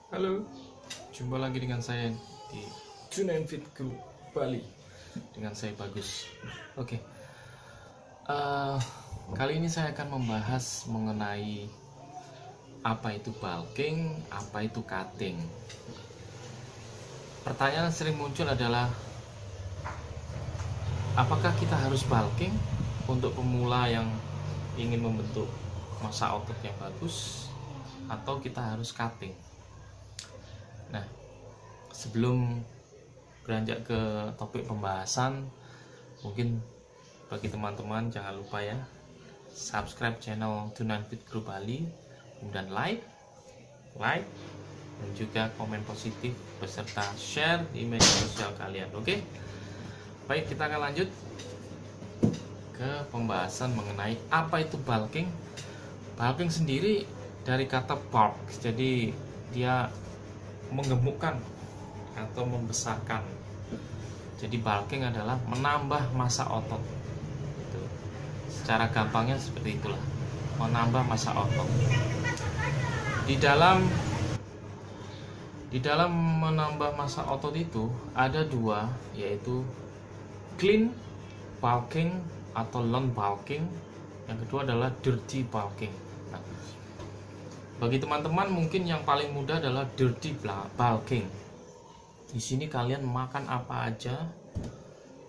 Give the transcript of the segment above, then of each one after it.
Halo, jumpa lagi dengan saya di Tune and Fit Group Bali dengan saya Bagus. Oke, kali ini saya akan membahas mengenai apa itu bulking, apa itu cutting. Pertanyaan yang sering muncul adalah apakah kita harus bulking untuk pemula yang ingin membentuk massa otot yang bagus, atau kita harus cutting? Nah, sebelum beranjak ke topik pembahasan, mungkin bagi teman-teman jangan lupa ya subscribe channel Tune and Fit Group Bali, kemudian like, dan juga komen positif beserta share di media sosial kalian. Oke, baik, kita akan lanjut ke pembahasan mengenai apa itu bulking. Bulking sendiri dari kata bulk, jadi dia menggemukkan atau membesarkan. Jadi bulking adalah menambah massa otot. Gitu. Secara gampangnya seperti itulah, menambah massa otot. Di dalam menambah massa otot itu ada dua, yaitu clean bulking atau lean bulking. Yang kedua adalah dirty bulking. Nah, bagi teman-teman mungkin yang paling mudah adalah dirty bulking. Di sini kalian makan apa aja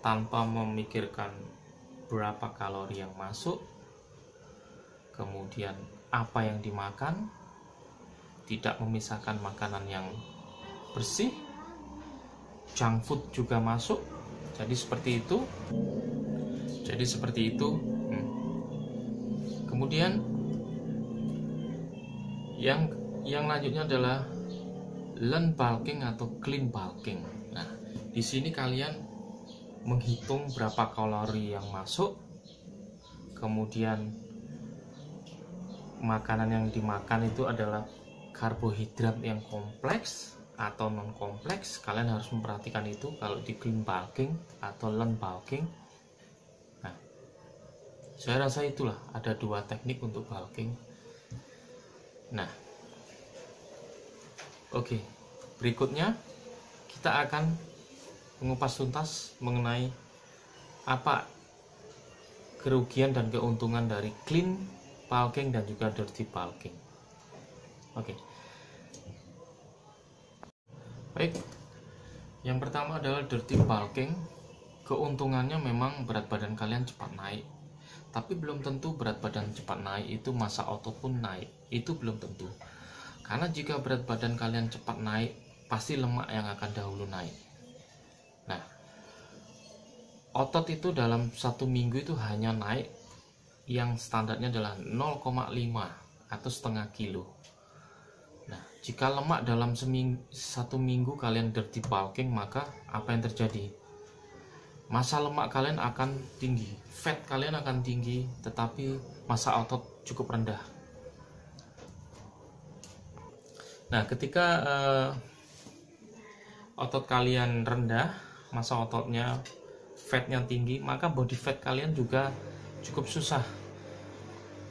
tanpa memikirkan berapa kalori yang masuk, kemudian apa yang dimakan, tidak memisahkan makanan yang bersih, junk food juga masuk. Jadi seperti itu. Kemudian yang lanjutnya adalah lean bulking atau clean bulking. Nah, di sini kalian menghitung berapa kalori yang masuk, kemudian makanan yang dimakan itu adalah karbohidrat yang kompleks atau non kompleks. Kalian harus memperhatikan itu kalau di clean bulking atau lean bulking. Nah, saya rasa itulah ada dua teknik untuk bulking. Nah, oke, berikutnya kita akan mengupas tuntas mengenai apa kerugian dan keuntungan dari clean bulking dan juga dirty bulking. Oke, baik, yang pertama adalah dirty bulking. Keuntungannya memang berat badan kalian cepat naik, tapi belum tentu berat badan cepat naik itu massa otot pun naik. Itu belum tentu. Karena jika berat badan kalian cepat naik, pasti lemak yang akan dahulu naik. Nah, otot itu dalam 1 minggu itu hanya naik yang standarnya adalah 0,5 atau setengah kilo. Nah, jika lemak dalam 1 minggu kalian dirty bulking, maka apa yang terjadi? Massa lemak kalian akan tinggi, fat kalian akan tinggi, tetapi massa otot cukup rendah. Nah, ketika otot kalian rendah, massa ototnya, fatnya tinggi, maka body fat kalian juga cukup susah.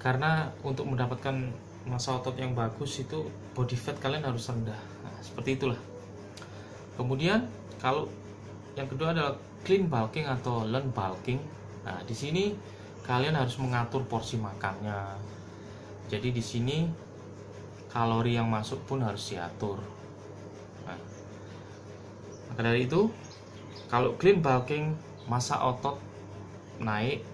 Karena untuk mendapatkan massa otot yang bagus itu body fat kalian harus rendah. Nah, seperti itulah. Kemudian kalau yang kedua adalah clean bulking atau lean bulking. Nah, di sini kalian harus mengatur porsi makannya. Jadi di sini kalori yang masuk pun harus diatur. Nah, maka dari itu, kalau clean bulking, massa otot naik,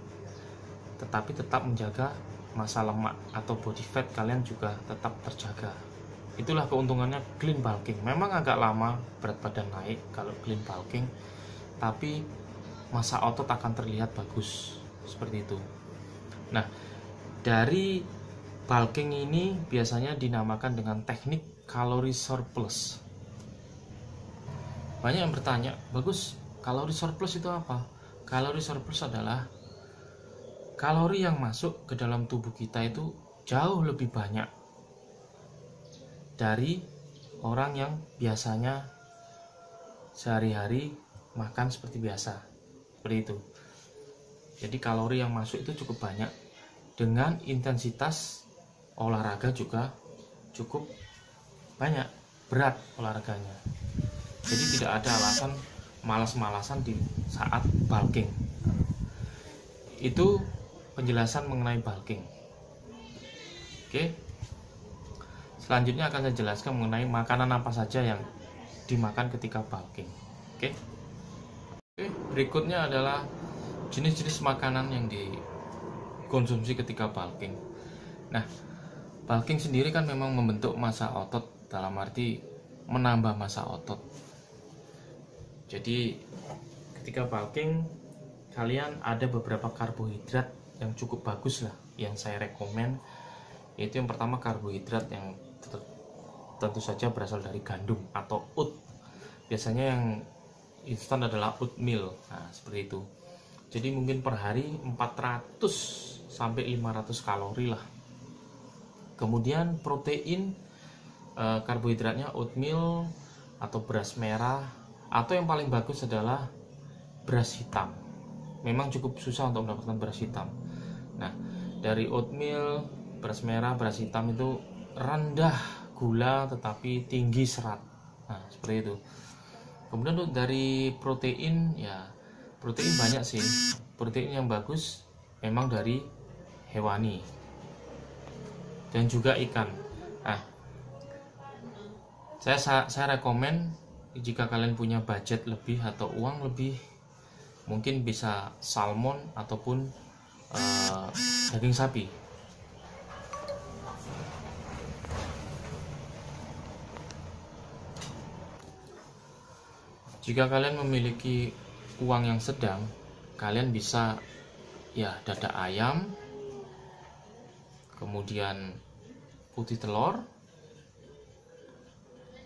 tetapi tetap menjaga massa lemak atau body fat kalian juga tetap terjaga. Itulah keuntungannya clean bulking. Memang agak lama berat badan naik kalau clean bulking, tapi massa otot akan terlihat bagus seperti itu. Nah, dari bulking ini biasanya dinamakan dengan teknik kalori surplus. Banyak yang bertanya, Bagus, kalori surplus itu apa? Kalori surplus adalah kalori yang masuk ke dalam tubuh kita itu jauh lebih banyak dari orang yang biasanya sehari-hari makan seperti biasa. Seperti itu. Jadi kalori yang masuk itu cukup banyak, dengan intensitas olahraga juga cukup banyak. berat olahraganya. Jadi tidak ada alasan malas-malasan di saat bulking. Itu penjelasan mengenai bulking. Oke. Selanjutnya akan saya jelaskan mengenai makanan apa saja yang dimakan ketika bulking. Oke. Berikutnya adalah jenis-jenis makanan yang dikonsumsi ketika bulking. Nah, bulking sendiri kan memang membentuk massa otot, dalam arti menambah massa otot. Jadi ketika bulking kalian ada beberapa karbohidrat yang cukup bagus lah yang saya rekomen, yaitu yang pertama karbohidrat yang tentu saja berasal dari gandum atau oat. Biasanya yang instan adalah oatmeal. Nah, seperti itu. Jadi mungkin per hari 400 sampai 500 kalori lah. Kemudian protein, karbohidratnya oatmeal atau beras merah, atau yang paling bagus adalah beras hitam. Memang cukup susah untuk mendapatkan beras hitam. Nah, dari oatmeal, beras merah, beras hitam itu rendah gula tetapi tinggi serat. Nah, seperti itu. Kemudian untuk dari protein, ya protein banyak sih. Protein yang bagus memang dari hewani dan juga ikan. Nah, saya rekomen jika kalian punya budget lebih atau uang lebih, mungkin bisa salmon ataupun daging sapi. Jika kalian memiliki uang yang sedang, kalian bisa ya dada ayam, kemudian putih telur.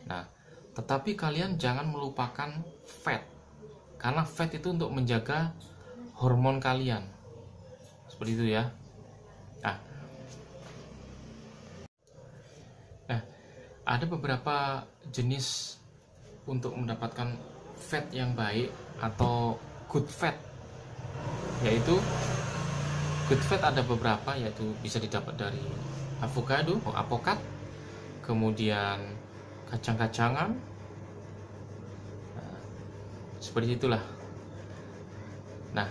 Nah, tetapi kalian jangan melupakan fat, karena fat itu untuk menjaga hormon kalian. Seperti itu ya. Nah, ada beberapa jenis untuk mendapatkan fat yang baik atau good fat, yaitu good fat ada beberapa, yaitu bisa didapat dari avocado, apokat, kemudian kacang-kacangan. Nah, seperti itulah. Nah,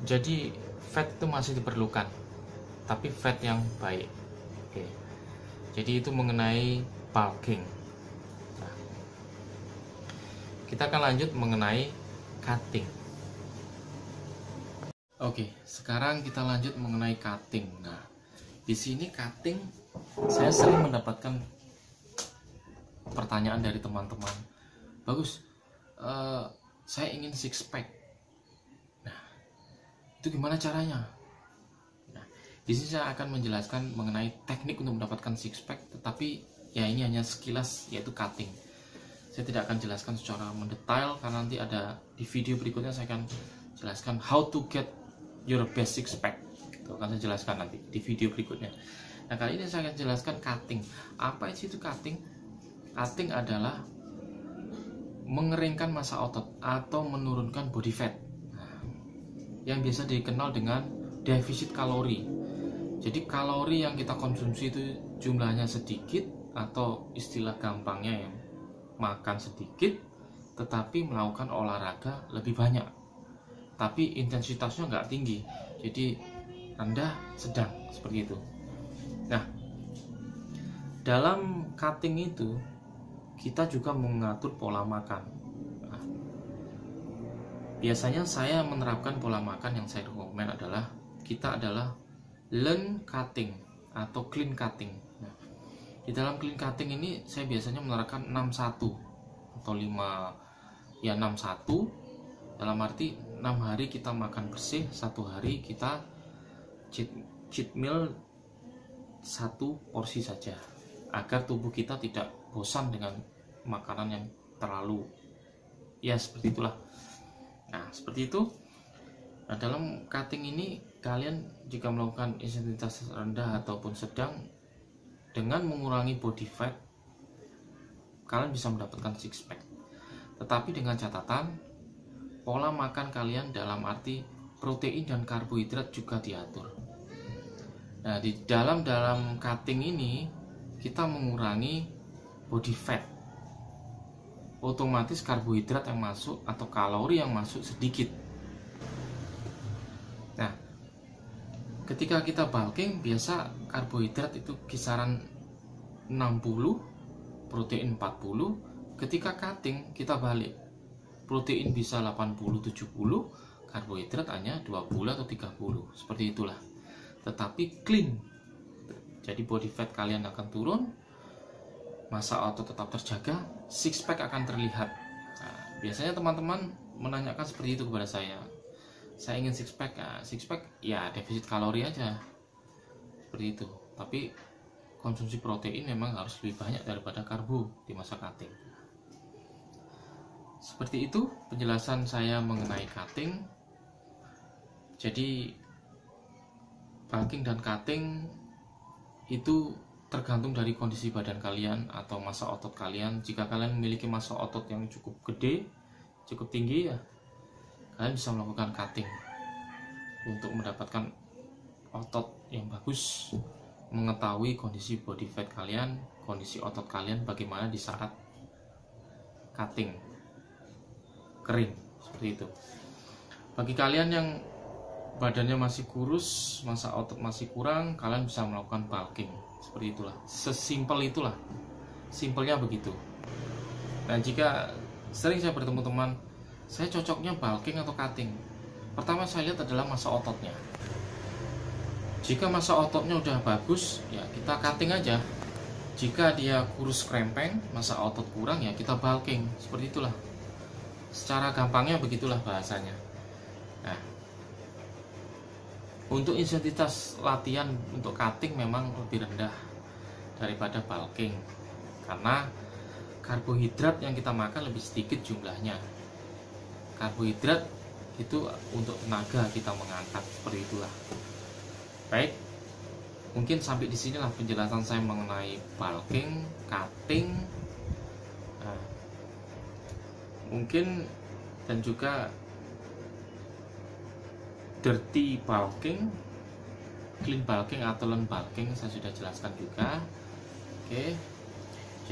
jadi fat itu masih diperlukan, tapi fat yang baik. Oke. Jadi itu mengenai bulking. Nah, kita akan lanjut mengenai cutting. Oke, sekarang kita lanjut mengenai cutting. Nah, di sini cutting saya sering mendapatkan pertanyaan dari teman-teman. Bagus, saya ingin six pack. Nah, itu gimana caranya? Nah, di sini saya akan menjelaskan mengenai teknik untuk mendapatkan six pack, tetapi ya ini hanya sekilas, yaitu cutting. Saya tidak akan jelaskan secara mendetail karena nanti ada di video berikutnya saya akan jelaskan how to get your best six pack. Itu akan saya jelaskan nanti di video berikutnya. Nah, kali ini saya akan jelaskan cutting. Apa itu cutting? Cutting adalah mengeringkan massa otot atau menurunkan body fat. Nah, yang biasa dikenal dengan defisit kalori. Jadi kalori yang kita konsumsi itu jumlahnya sedikit, atau istilah gampangnya yang makan sedikit tetapi melakukan olahraga lebih banyak, tapi intensitasnya nggak tinggi, jadi rendah sedang, seperti itu. Nah, dalam cutting itu kita juga mengatur pola makan. Nah, biasanya saya menerapkan pola makan yang saya rekomend adalah lean cutting atau clean cutting. Nah, di dalam clean cutting ini saya biasanya menerapkan 6-1 atau 6-1, dalam arti 6 hari kita makan bersih, 1 hari kita cheat meal 1 porsi saja, agar tubuh kita tidak bosan dengan makanan yang terlalu, ya seperti itulah. Nah, seperti itu. Nah, dalam cutting ini kalian jika melakukan intensitas rendah ataupun sedang dengan mengurangi body fat, kalian bisa mendapatkan six pack. Tetapi dengan catatan pola makan kalian, dalam arti protein dan karbohidrat juga diatur. Nah, di dalam cutting ini kita mengurangi body fat, otomatis karbohidrat yang masuk atau kalori yang masuk sedikit. Nah, ketika kita bulking biasa karbohidrat itu kisaran 60, protein 40. Ketika cutting kita balik, protein bisa 80-70, karbohidrat hanya 20 atau 30, seperti itulah. Tetapi clean, jadi body fat kalian akan turun, massa otot tetap terjaga, six pack akan terlihat. Nah, biasanya teman-teman menanyakan seperti itu kepada saya ingin six pack. Nah, six pack ya defisit kalori aja, seperti itu. Tapi konsumsi protein memang harus lebih banyak daripada karbo di masa cutting. Seperti itu penjelasan saya mengenai cutting. Jadi bulking dan cutting itu tergantung dari kondisi badan kalian atau massa otot kalian. Jika kalian memiliki massa otot yang cukup gede, cukup tinggi, ya kalian bisa melakukan cutting untuk mendapatkan otot yang bagus, mengetahui kondisi body fat kalian, kondisi otot kalian bagaimana di saat cutting kering, seperti itu. Bagi kalian yang badannya masih kurus, massa otot masih kurang, kalian bisa melakukan bulking, seperti itulah. Sesimpel itulah, simpelnya begitu. Dan jika sering saya bertemu teman, saya cocoknya bulking atau cutting, pertama saya lihat adalah massa ototnya. Jika massa ototnya udah bagus, ya kita cutting aja. Jika dia kurus krempeng, massa otot kurang, ya kita bulking, seperti itulah. Secara gampangnya begitulah bahasanya. Nah, untuk intensitas latihan untuk cutting memang lebih rendah daripada bulking, karena karbohidrat yang kita makan lebih sedikit jumlahnya. Karbohidrat itu untuk tenaga kita mengangkat, seperti itulah. Baik, mungkin sampai di sinilah penjelasan saya mengenai bulking, cutting. Nah, mungkin dan juga dirty bulking, clean bulking atau lean bulking saya sudah jelaskan juga. Oke,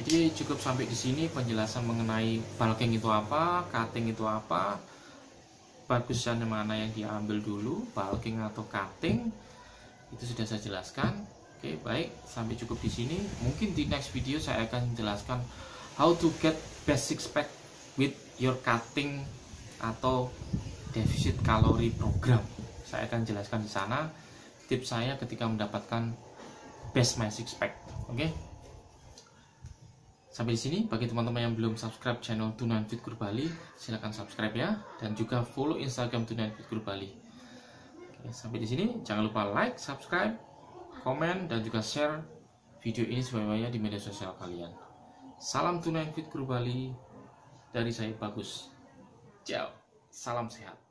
jadi cukup sampai di sini penjelasan mengenai bulking itu apa, cutting itu apa, bagusnya mana yang diambil dulu, bulking atau cutting, itu sudah saya jelaskan. Oke, baik, sampai cukup di sini. Mungkin di next video saya akan jelaskan how to get best six pack with your cutting atau defisit kalori program. Saya akan jelaskan di sana tips saya ketika mendapatkan best my six pack. Oke. Sampai di sini, bagi teman-teman yang belum subscribe channel Tune9 Fit Guru Bali, silahkan subscribe ya, dan juga follow Instagram Tune9 Fit Guru Bali. Oke, sampai di sini, jangan lupa like, subscribe, komen, dan juga share video ini sebanyak-banyaknya di media sosial kalian. Salam Tune9 Fit Guru Bali dari saya Bagus. Ciao, salam sehat.